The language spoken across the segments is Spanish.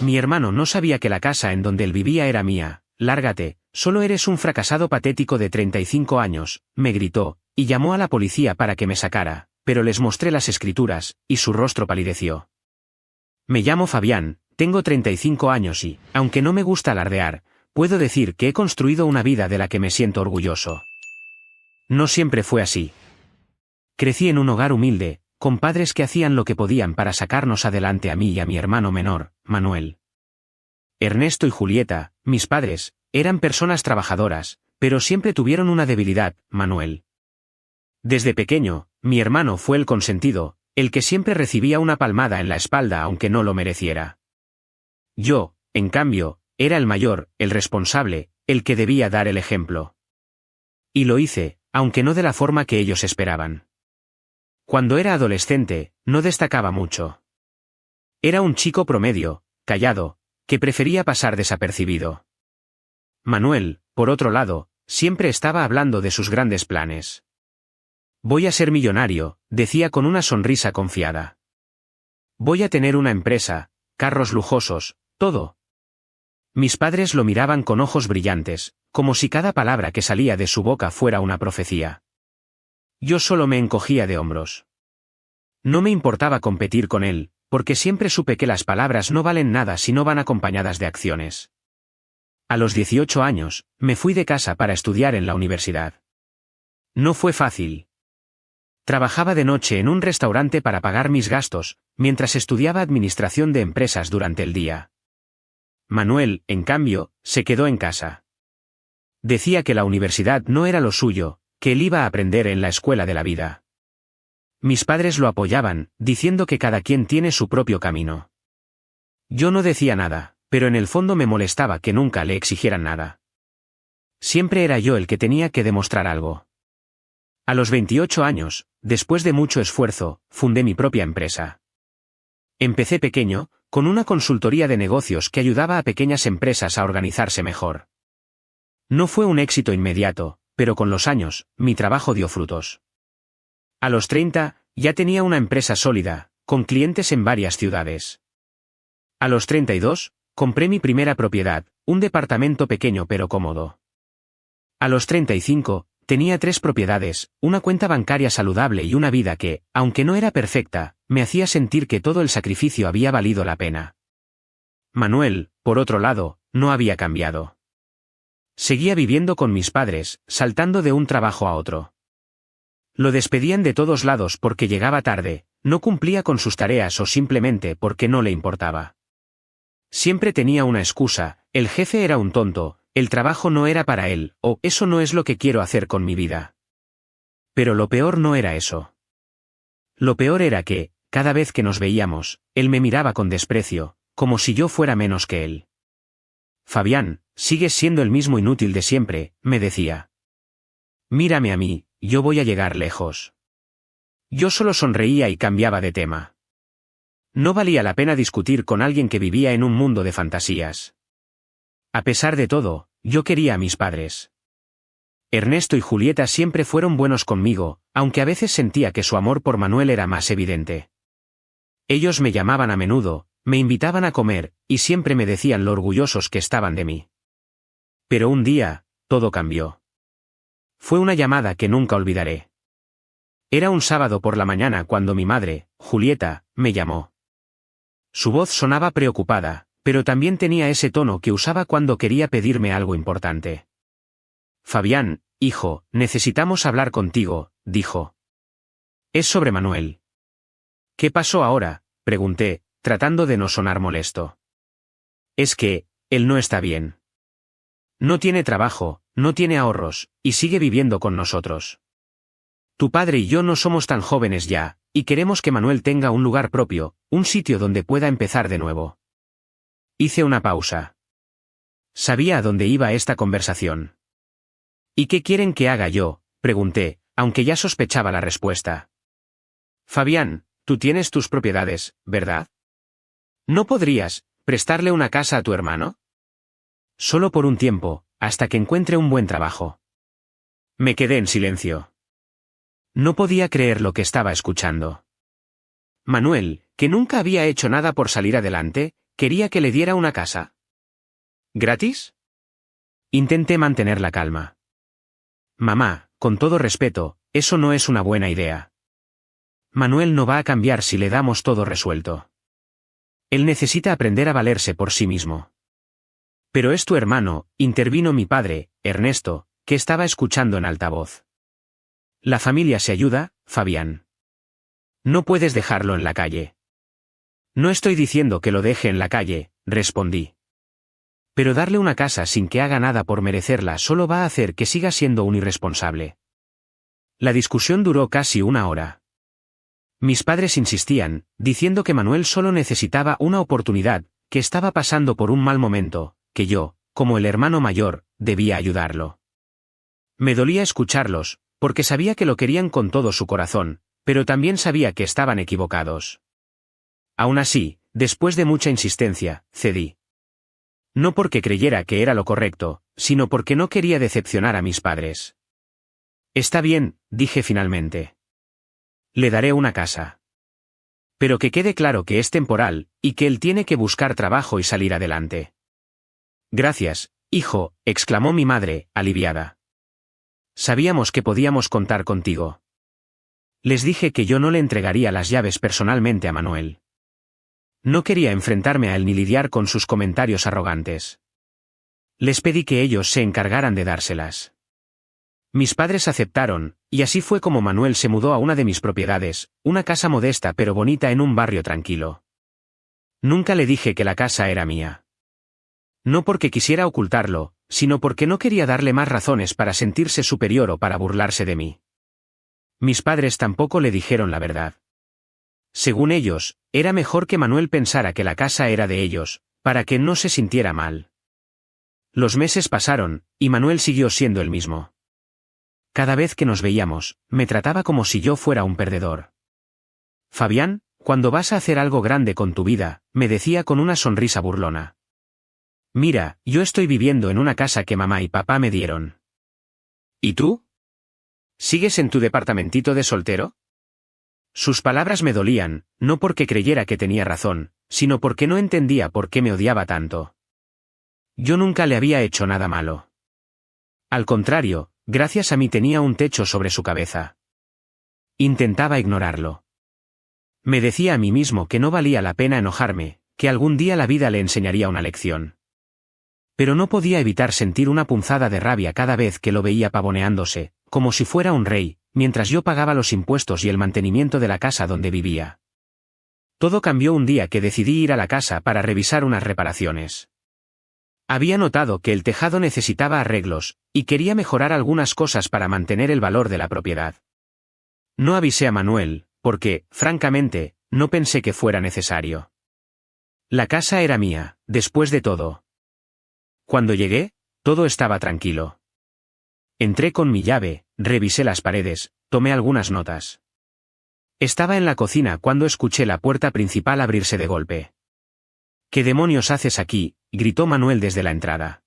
Mi hermano no sabía que la casa en donde él vivía era mía. Lárgate, solo eres un fracasado patético de 35 años, me gritó, y llamó a la policía para que me sacara, pero les mostré las escrituras, y su rostro palideció. Me llamo Fabián, tengo 35 años y, aunque no me gusta alardear, puedo decir que he construido una vida de la que me siento orgulloso. No siempre fue así. Crecí en un hogar humilde, con padres que hacían lo que podían para sacarnos adelante a mí y a mi hermano menor, Manuel. Ernesto y Julieta, mis padres, eran personas trabajadoras, pero siempre tuvieron una debilidad, Manuel. Desde pequeño, mi hermano fue el consentido, el que siempre recibía una palmada en la espalda aunque no lo mereciera. Yo, en cambio, era el mayor, el responsable, el que debía dar el ejemplo. Y lo hice, aunque no de la forma que ellos esperaban. Cuando era adolescente, no destacaba mucho. Era un chico promedio, callado, que prefería pasar desapercibido. Manuel, por otro lado, siempre estaba hablando de sus grandes planes. Voy a ser millonario, decía con una sonrisa confiada. Voy a tener una empresa, carros lujosos, todo. Mis padres lo miraban con ojos brillantes, como si cada palabra que salía de su boca fuera una profecía. Yo solo me encogía de hombros. No me importaba competir con él, porque siempre supe que las palabras no valen nada si no van acompañadas de acciones. A los 18 años, me fui de casa para estudiar en la universidad. No fue fácil. Trabajaba de noche en un restaurante para pagar mis gastos, mientras estudiaba administración de empresas durante el día. Manuel, en cambio, se quedó en casa. Decía que la universidad no era lo suyo, que él iba a aprender en la escuela de la vida. Mis padres lo apoyaban, diciendo que cada quien tiene su propio camino. Yo no decía nada, pero en el fondo me molestaba que nunca le exigieran nada. Siempre era yo el que tenía que demostrar algo. A los 28 años, después de mucho esfuerzo, fundé mi propia empresa. Empecé pequeño, con una consultoría de negocios que ayudaba a pequeñas empresas a organizarse mejor. No fue un éxito inmediato, pero con los años, mi trabajo dio frutos. A los 30, ya tenía una empresa sólida, con clientes en varias ciudades. A los 32, compré mi primera propiedad, un departamento pequeño pero cómodo. A los 35, tenía 3 propiedades, una cuenta bancaria saludable y una vida que, aunque no era perfecta, me hacía sentir que todo el sacrificio había valido la pena. Manuel, por otro lado, no había cambiado. Seguía viviendo con mis padres, saltando de un trabajo a otro. Lo despedían de todos lados porque llegaba tarde, no cumplía con sus tareas o simplemente porque no le importaba. Siempre tenía una excusa, el jefe era un tonto, el trabajo no era para él, o eso no es lo que quiero hacer con mi vida. Pero lo peor no era eso. Lo peor era que, cada vez que nos veíamos, él me miraba con desprecio, como si yo fuera menos que él. Fabián, sigues siendo el mismo inútil de siempre, me decía. Mírame a mí, yo voy a llegar lejos. Yo solo sonreía y cambiaba de tema. No valía la pena discutir con alguien que vivía en un mundo de fantasías. A pesar de todo, yo quería a mis padres. Ernesto y Julieta siempre fueron buenos conmigo, aunque a veces sentía que su amor por Manuel era más evidente. Ellos me llamaban a menudo, me invitaban a comer, y siempre me decían lo orgullosos que estaban de mí. Pero un día, todo cambió. Fue una llamada que nunca olvidaré. Era un sábado por la mañana cuando mi madre, Julieta, me llamó. Su voz sonaba preocupada, pero también tenía ese tono que usaba cuando quería pedirme algo importante. Fabián, hijo, necesitamos hablar contigo, dijo. Es sobre Manuel. ¿Qué pasó ahora?, pregunté, tratando de no sonar molesto. Es que, él no está bien. No tiene trabajo, no tiene ahorros, y sigue viviendo con nosotros. Tu padre y yo no somos tan jóvenes ya, y queremos que Manuel tenga un lugar propio, un sitio donde pueda empezar de nuevo. Hice una pausa. Sabía a dónde iba esta conversación. ¿Y qué quieren que haga yo?, pregunté, aunque ya sospechaba la respuesta. Fabián, tú tienes tus propiedades, ¿verdad? ¿No podrías prestarle una casa a tu hermano? Solo por un tiempo, hasta que encuentre un buen trabajo. Me quedé en silencio. No podía creer lo que estaba escuchando. Manuel, que nunca había hecho nada por salir adelante, Quería que le diera una casa. ¿Gratis? Intenté mantener la calma. Mamá, con todo respeto, eso no es una buena idea. Manuel no va a cambiar si le damos todo resuelto. Él necesita aprender a valerse por sí mismo. Pero es tu hermano, intervino mi padre, Ernesto, que estaba escuchando en altavoz. La familia se ayuda, Fabián. No puedes dejarlo en la calle. No estoy diciendo que lo deje en la calle, respondí. Pero darle una casa sin que haga nada por merecerla solo va a hacer que siga siendo un irresponsable. La discusión duró casi una hora. Mis padres insistían, diciendo que Manuel solo necesitaba una oportunidad, que estaba pasando por un mal momento, que yo, como el hermano mayor, debía ayudarlo. Me dolía escucharlos, porque sabía que lo querían con todo su corazón, pero también sabía que estaban equivocados. Aún así, después de mucha insistencia, cedí. No porque creyera que era lo correcto, sino porque no quería decepcionar a mis padres. Está bien, dije finalmente. Le daré una casa. Pero que quede claro que es temporal, y que él tiene que buscar trabajo y salir adelante. Gracias, hijo, exclamó mi madre, aliviada. Sabíamos que podíamos contar contigo. Les dije que yo no le entregaría las llaves personalmente a Manuel. No quería enfrentarme a él ni lidiar con sus comentarios arrogantes. Les pedí que ellos se encargaran de dárselas. Mis padres aceptaron, y así fue como Manuel se mudó a una de mis propiedades, una casa modesta pero bonita en un barrio tranquilo. Nunca le dije que la casa era mía. No porque quisiera ocultarlo, sino porque no quería darle más razones para sentirse superior o para burlarse de mí. Mis padres tampoco le dijeron la verdad. Según ellos, era mejor que Manuel pensara que la casa era de ellos, para que no se sintiera mal. Los meses pasaron, y Manuel siguió siendo el mismo. Cada vez que nos veíamos, me trataba como si yo fuera un perdedor. Fabián, cuando vas a hacer algo grande con tu vida, me decía con una sonrisa burlona. Mira, yo estoy viviendo en una casa que mamá y papá me dieron. ¿Y tú? ¿Sigues en tu departamentito de soltero? Sus palabras me dolían, no porque creyera que tenía razón, sino porque no entendía por qué me odiaba tanto. Yo nunca le había hecho nada malo. Al contrario, gracias a mí tenía un techo sobre su cabeza. Intentaba ignorarlo. Me decía a mí mismo que no valía la pena enojarme, que algún día la vida le enseñaría una lección. Pero no podía evitar sentir una punzada de rabia cada vez que lo veía pavoneándose, como si fuera un rey, mientras yo pagaba los impuestos y el mantenimiento de la casa donde vivía. Todo cambió un día que decidí ir a la casa para revisar unas reparaciones. Había notado que el tejado necesitaba arreglos, y quería mejorar algunas cosas para mantener el valor de la propiedad. No avisé a Manuel, porque, francamente, no pensé que fuera necesario. La casa era mía, después de todo. Cuando llegué, todo estaba tranquilo. Entré con mi llave, revisé las paredes, tomé algunas notas. Estaba en la cocina cuando escuché la puerta principal abrirse de golpe. ¿Qué demonios haces aquí?, gritó Manuel desde la entrada.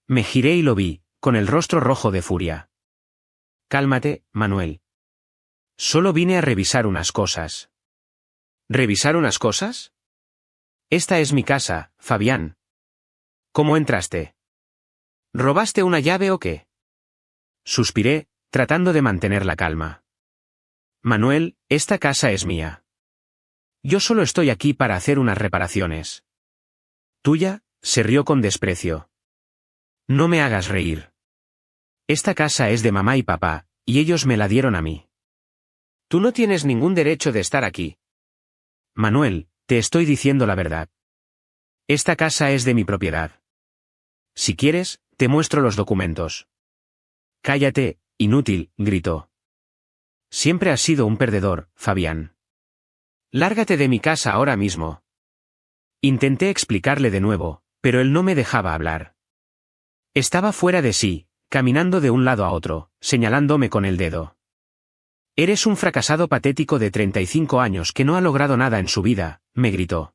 Me giré y lo vi, con el rostro rojo de furia. Cálmate, Manuel. Solo vine a revisar unas cosas. ¿Revisar unas cosas? Esta es mi casa, Fabián. ¿Cómo entraste? ¿Robaste una llave o qué? Suspiré, tratando de mantener la calma. Manuel, esta casa es mía. Yo solo estoy aquí para hacer unas reparaciones. ¿Tuya?, se rió con desprecio. No me hagas reír. Esta casa es de mamá y papá, y ellos me la dieron a mí. Tú no tienes ningún derecho de estar aquí. Manuel, te estoy diciendo la verdad. Esta casa es de mi propiedad. Si quieres, te muestro los documentos. Cállate, inútil, gritó. Siempre has sido un perdedor, Fabián. Lárgate de mi casa ahora mismo. Intenté explicarle de nuevo, pero él no me dejaba hablar. Estaba fuera de sí, caminando de un lado a otro, señalándome con el dedo. Eres un fracasado patético de 35 años que no ha logrado nada en su vida, me gritó.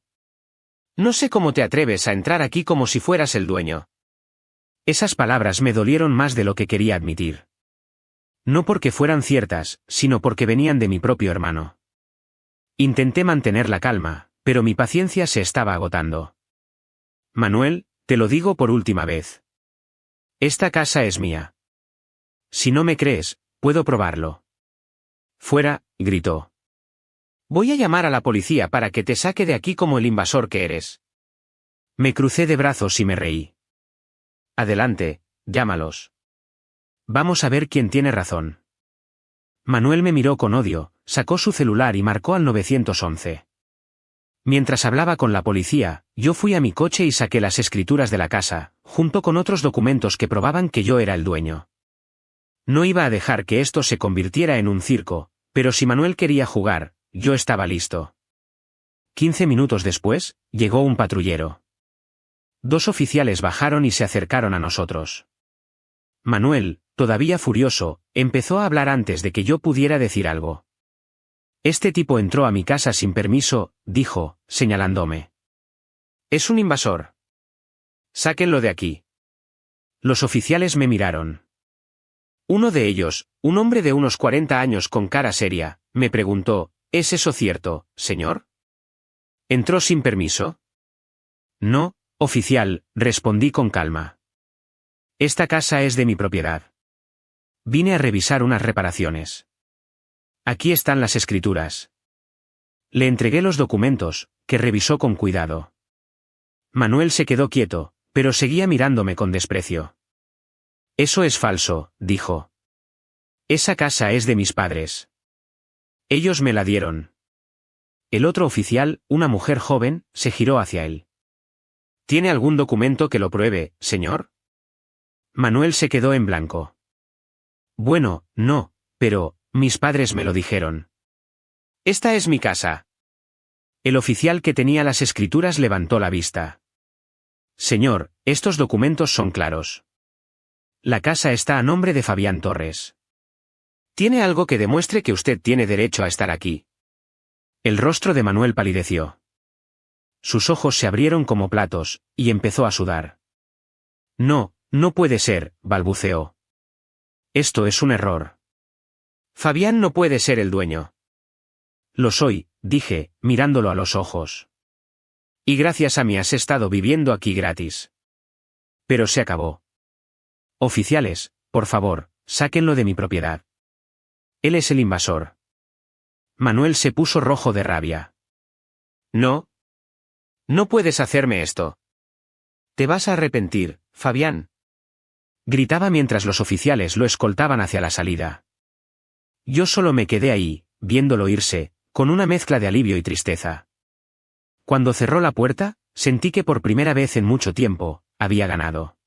No sé cómo te atreves a entrar aquí como si fueras el dueño. Esas palabras me dolieron más de lo que quería admitir. No porque fueran ciertas, sino porque venían de mi propio hermano. Intenté mantener la calma, pero mi paciencia se estaba agotando. Manuel, te lo digo por última vez. Esta casa es mía. Si no me crees, puedo probarlo. Fuera, gritó. Voy a llamar a la policía para que te saque de aquí como el invasor que eres. Me crucé de brazos y me reí. Adelante, llámalos. Vamos a ver quién tiene razón. Manuel me miró con odio, sacó su celular y marcó al 911. Mientras hablaba con la policía, yo fui a mi coche y saqué las escrituras de la casa, junto con otros documentos que probaban que yo era el dueño. No iba a dejar que esto se convirtiera en un circo, pero si Manuel quería jugar, yo estaba listo. 15 minutos después, llegó un patrullero. 2 oficiales bajaron y se acercaron a nosotros. Manuel, todavía furioso, empezó a hablar antes de que yo pudiera decir algo. Este tipo entró a mi casa sin permiso, dijo, señalándome. Es un invasor. Sáquenlo de aquí. Los oficiales me miraron. Uno de ellos, un hombre de unos 40 años con cara seria, me preguntó, ¿es eso cierto, señor? ¿Entró sin permiso? No, oficial, respondí con calma. Esta casa es de mi propiedad. Vine a revisar unas reparaciones. Aquí están las escrituras. Le entregué los documentos, que revisó con cuidado. Manuel se quedó quieto, pero seguía mirándome con desprecio. Eso es falso, dijo. Esa casa es de mis padres. Ellos me la dieron. El otro oficial, una mujer joven, se giró hacia él. ¿Tiene algún documento que lo pruebe, señor? Manuel se quedó en blanco. Bueno, no, pero, mis padres me lo dijeron. Esta es mi casa. El oficial que tenía las escrituras levantó la vista. Señor, estos documentos son claros. La casa está a nombre de Fabián Torres. ¿Tiene algo que demuestre que usted tiene derecho a estar aquí? El rostro de Manuel palideció. Sus ojos se abrieron como platos, y empezó a sudar. No, no puede ser, balbuceó. Esto es un error. Fabián no puede ser el dueño. Lo soy, dije, mirándolo a los ojos. Y gracias a mí has estado viviendo aquí gratis. Pero se acabó. Oficiales, por favor, sáquenlo de mi propiedad. Él es el invasor. Manuel se puso rojo de rabia. No. No puedes hacerme esto. Te vas a arrepentir, Fabián. Gritaba mientras los oficiales lo escoltaban hacia la salida. Yo solo me quedé ahí, viéndolo irse, con una mezcla de alivio y tristeza. Cuando cerró la puerta, sentí que por primera vez en mucho tiempo, había ganado.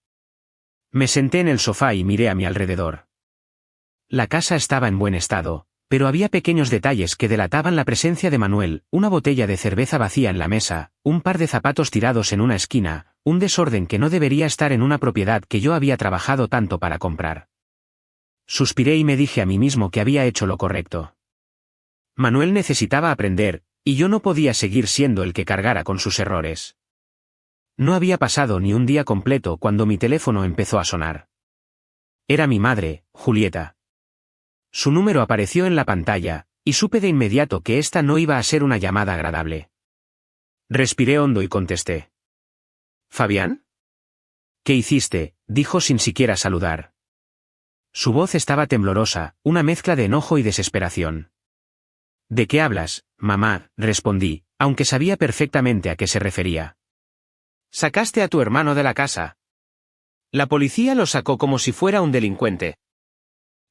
Me senté en el sofá y miré a mi alrededor. La casa estaba en buen estado, pero había pequeños detalles que delataban la presencia de Manuel, una botella de cerveza vacía en la mesa, un par de zapatos tirados en una esquina, un desorden que no debería estar en una propiedad que yo había trabajado tanto para comprar. Suspiré y me dije a mí mismo que había hecho lo correcto. Manuel necesitaba aprender, y yo no podía seguir siendo el que cargara con sus errores. No había pasado ni un día completo cuando mi teléfono empezó a sonar. Era mi madre, Julieta. Su número apareció en la pantalla, y supe de inmediato que esta no iba a ser una llamada agradable. Respiré hondo y contesté. ¿Fabián? ¿Qué hiciste?, dijo sin siquiera saludar. Su voz estaba temblorosa, una mezcla de enojo y desesperación. ¿De qué hablas, mamá?, respondí, aunque sabía perfectamente a qué se refería. Sacaste a tu hermano de la casa. La policía lo sacó como si fuera un delincuente.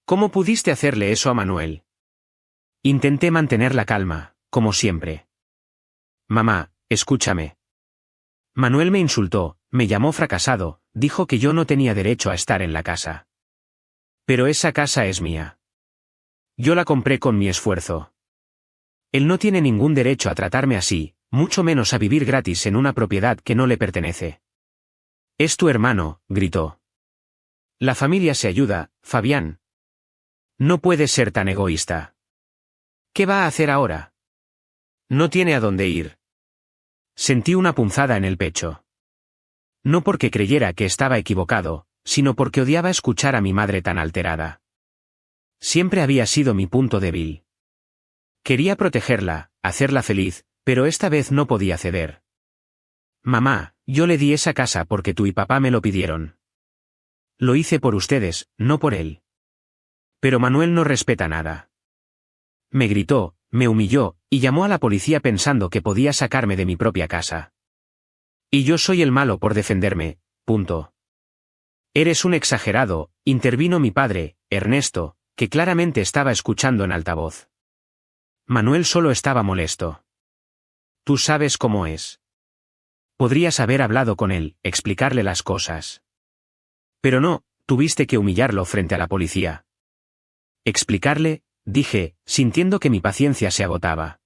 ¿Cómo pudiste hacerle eso a Manuel? Intenté mantener la calma, como siempre. Mamá, escúchame. Manuel me insultó, me llamó fracasado, dijo que yo no tenía derecho a estar en la casa. Pero esa casa es mía. Yo la compré con mi esfuerzo. Él no tiene ningún derecho a tratarme así, mucho menos a vivir gratis en una propiedad que no le pertenece. Es tu hermano, gritó. La familia se ayuda, Fabián. No puedes ser tan egoísta. ¿Qué va a hacer ahora? No tiene a dónde ir. Sentí una punzada en el pecho. No porque creyera que estaba equivocado, sino porque odiaba escuchar a mi madre tan alterada. Siempre había sido mi punto débil. Quería protegerla, hacerla feliz, pero esta vez no podía ceder. Mamá, yo le di esa casa porque tú y papá me lo pidieron. Lo hice por ustedes, no por él. Pero Manuel no respeta nada. Me gritó, me humilló, y llamó a la policía pensando que podía sacarme de mi propia casa. Y yo soy el malo por defenderme, punto. Eres un exagerado, intervino mi padre, Ernesto, que claramente estaba escuchando en altavoz. Manuel solo estaba molesto. Tú sabes cómo es. Podrías haber hablado con él, explicarle las cosas. Pero no, tuviste que humillarlo frente a la policía. ¿Explicarle? Dije, sintiendo que mi paciencia se agotaba.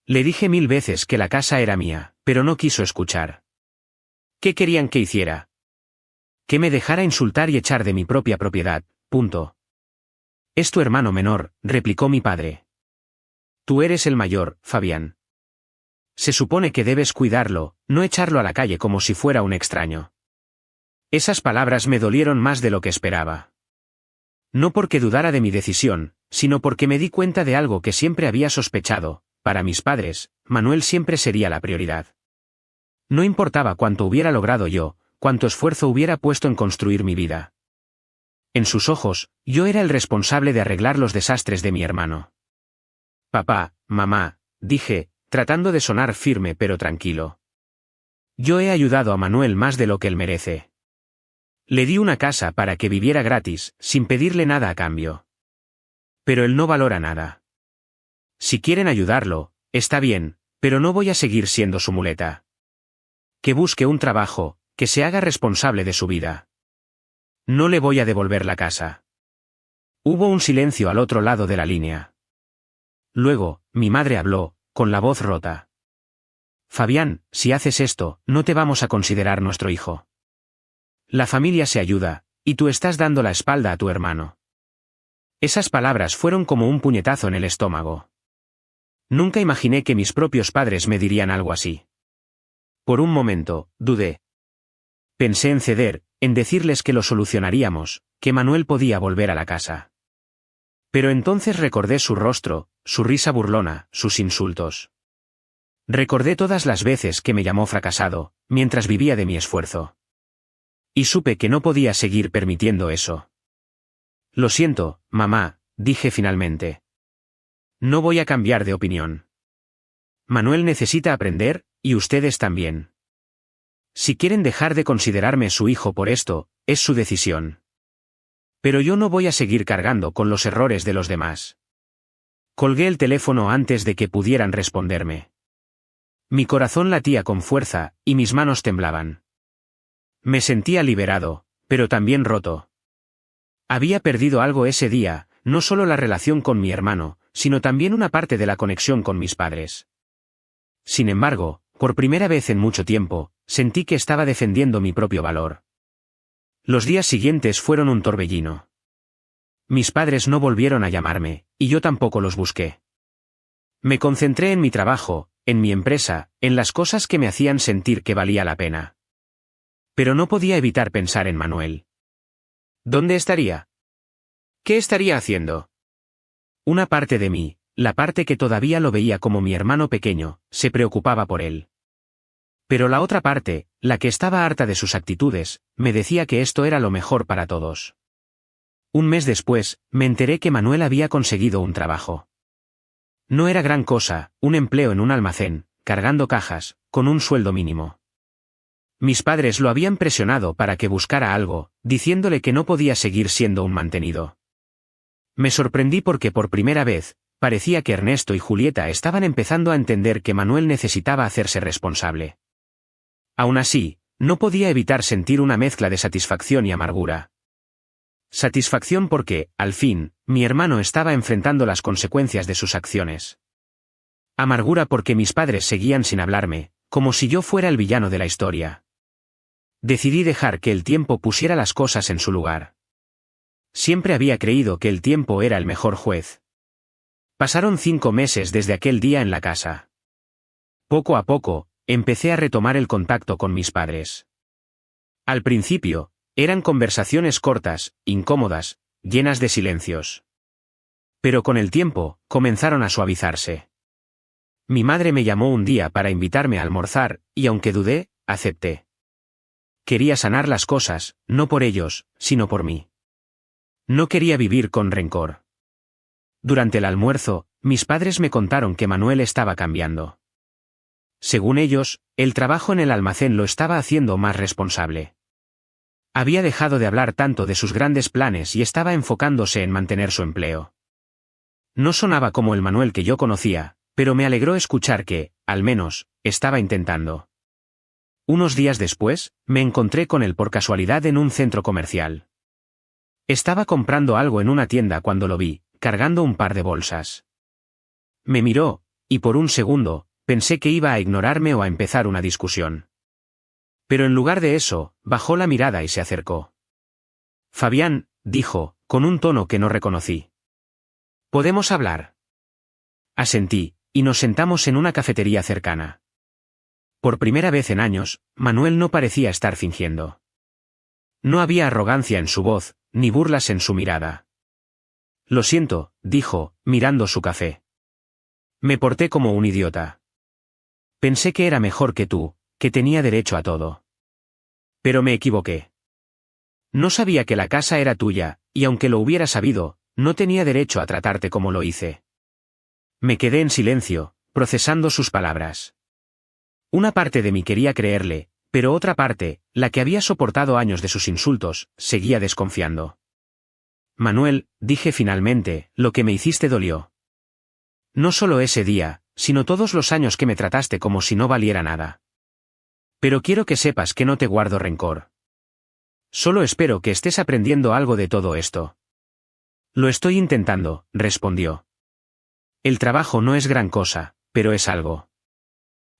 Le dije 1000 veces que la casa era mía, pero no quiso escuchar. ¿Qué querían que hiciera? Que me dejara insultar y echar de mi propia propiedad, punto. Es tu hermano menor, replicó mi padre. Tú eres el mayor, Fabián. Se supone que debes cuidarlo, no echarlo a la calle como si fuera un extraño. Esas palabras me dolieron más de lo que esperaba. No porque dudara de mi decisión, sino porque me di cuenta de algo que siempre había sospechado: para mis padres, Manuel siempre sería la prioridad. No importaba cuánto hubiera logrado yo, cuánto esfuerzo hubiera puesto en construir mi vida. En sus ojos, yo era el responsable de arreglar los desastres de mi hermano. Papá, mamá, dije, tratando de sonar firme pero tranquilo. Yo he ayudado a Manuel más de lo que él merece. Le di una casa para que viviera gratis, sin pedirle nada a cambio. Pero él no valora nada. Si quieren ayudarlo, está bien, pero no voy a seguir siendo su muleta. Que busque un trabajo, que se haga responsable de su vida. No le voy a devolver la casa. Hubo un silencio al otro lado de la línea. Luego, mi madre habló, con la voz rota. Fabián, si haces esto, no te vamos a considerar nuestro hijo. La familia se ayuda, y tú estás dando la espalda a tu hermano. Esas palabras fueron como un puñetazo en el estómago. Nunca imaginé que mis propios padres me dirían algo así. Por un momento, dudé. Pensé en ceder, en decirles que lo solucionaríamos, que Manuel podía volver a la casa. Pero entonces recordé su rostro, su risa burlona, sus insultos. Recordé todas las veces que me llamó fracasado, mientras vivía de mi esfuerzo. Y supe que no podía seguir permitiendo eso. Lo siento, mamá, dije finalmente. No voy a cambiar de opinión. Manuel necesita aprender, y ustedes también. Si quieren dejar de considerarme su hijo por esto, es su decisión. Pero yo no voy a seguir cargando con los errores de los demás. Colgué el teléfono antes de que pudieran responderme. Mi corazón latía con fuerza, y mis manos temblaban. Me sentía liberado, pero también roto. Había perdido algo ese día, no solo la relación con mi hermano, sino también una parte de la conexión con mis padres. Sin embargo, por primera vez en mucho tiempo, sentí que estaba defendiendo mi propio valor. Los días siguientes fueron un torbellino. Mis padres no volvieron a llamarme, y yo tampoco los busqué. Me concentré en mi trabajo, en mi empresa, en las cosas que me hacían sentir que valía la pena. Pero no podía evitar pensar en Manuel. ¿Dónde estaría? ¿Qué estaría haciendo? Una parte de mí, la parte que todavía lo veía como mi hermano pequeño, se preocupaba por él. Pero la otra parte, la que estaba harta de sus actitudes, me decía que esto era lo mejor para todos. Un mes después, me enteré que Manuel había conseguido un trabajo. No era gran cosa, un empleo en un almacén, cargando cajas, con un sueldo mínimo. Mis padres lo habían presionado para que buscara algo, diciéndole que no podía seguir siendo un mantenido. Me sorprendí porque por primera vez, parecía que Ernesto y Julieta estaban empezando a entender que Manuel necesitaba hacerse responsable. Aún así, no podía evitar sentir una mezcla de satisfacción y amargura. Satisfacción porque, al fin, mi hermano estaba enfrentando las consecuencias de sus acciones. Amargura porque mis padres seguían sin hablarme, como si yo fuera el villano de la historia. Decidí dejar que el tiempo pusiera las cosas en su lugar. Siempre había creído que el tiempo era el mejor juez. Pasaron 5 meses desde aquel día en la casa. Poco a poco, empecé a retomar el contacto con mis padres. Al principio, eran conversaciones cortas, incómodas, llenas de silencios. Pero con el tiempo, comenzaron a suavizarse. Mi madre me llamó un día para invitarme a almorzar, y aunque dudé, acepté. Quería sanar las cosas, no por ellos, sino por mí. No quería vivir con rencor. Durante el almuerzo, mis padres me contaron que Manuel estaba cambiando. Según ellos, el trabajo en el almacén lo estaba haciendo más responsable. Había dejado de hablar tanto de sus grandes planes y estaba enfocándose en mantener su empleo. No sonaba como el Manuel que yo conocía, pero me alegró escuchar que, al menos, estaba intentando. Unos días después, me encontré con él por casualidad en un centro comercial. Estaba comprando algo en una tienda cuando lo vi, cargando un par de bolsas. Me miró, y por un segundo, pensé que iba a ignorarme o a empezar una discusión. Pero en lugar de eso, bajó la mirada y se acercó. «Fabián», dijo, con un tono que no reconocí. «¿Podemos hablar?» Asentí, y nos sentamos en una cafetería cercana. Por primera vez en años, Manuel no parecía estar fingiendo. No había arrogancia en su voz, ni burlas en su mirada. «Lo siento», dijo, mirando su café. «Me porté como un idiota. Pensé que era mejor que tú, que tenía derecho a todo. Pero me equivoqué. No sabía que la casa era tuya, y aunque lo hubiera sabido, no tenía derecho a tratarte como lo hice». Me quedé en silencio, procesando sus palabras. Una parte de mí quería creerle, pero otra parte, la que había soportado años de sus insultos, seguía desconfiando. «Manuel», dije finalmente, «lo que me hiciste dolió. No solo ese día, sino todos los años que me trataste como si no valiera nada. Pero quiero que sepas que no te guardo rencor. Solo espero que estés aprendiendo algo de todo esto». «Lo estoy intentando», respondió. «El trabajo no es gran cosa, pero es algo.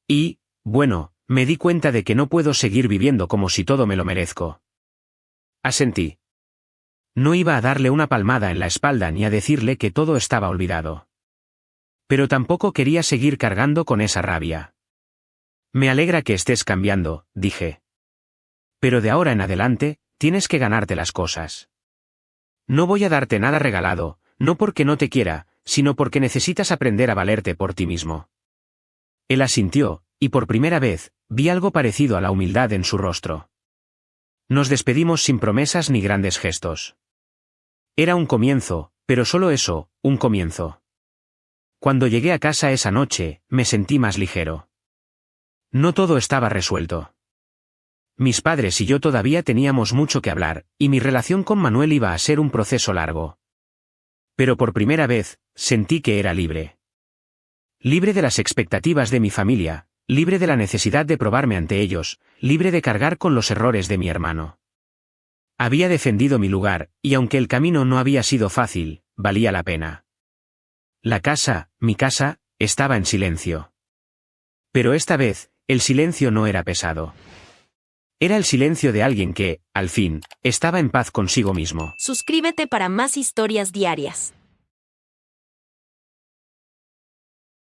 Y, bueno, me di cuenta de que no puedo seguir viviendo como si todo me lo merezco». Asentí. No iba a darle una palmada en la espalda ni a decirle que todo estaba olvidado. Pero tampoco quería seguir cargando con esa rabia. «Me alegra que estés cambiando», dije. «Pero de ahora en adelante, tienes que ganarte las cosas. No voy a darte nada regalado, no porque no te quiera, sino porque necesitas aprender a valerte por ti mismo». Él asintió, y por primera vez, vi algo parecido a la humildad en su rostro. Nos despedimos sin promesas ni grandes gestos. Era un comienzo, pero solo eso, un comienzo. Cuando llegué a casa esa noche, me sentí más ligero. No todo estaba resuelto. Mis padres y yo todavía teníamos mucho que hablar, y mi relación con Manuel iba a ser un proceso largo. Pero por primera vez, sentí que era libre. Libre de las expectativas de mi familia, libre de la necesidad de probarme ante ellos, libre de cargar con los errores de mi hermano. Había defendido mi lugar, y aunque el camino no había sido fácil, valía la pena. La casa, mi casa, estaba en silencio. Pero esta vez, el silencio no era pesado. Era el silencio de alguien que, al fin, estaba en paz consigo mismo. Suscríbete para más historias diarias.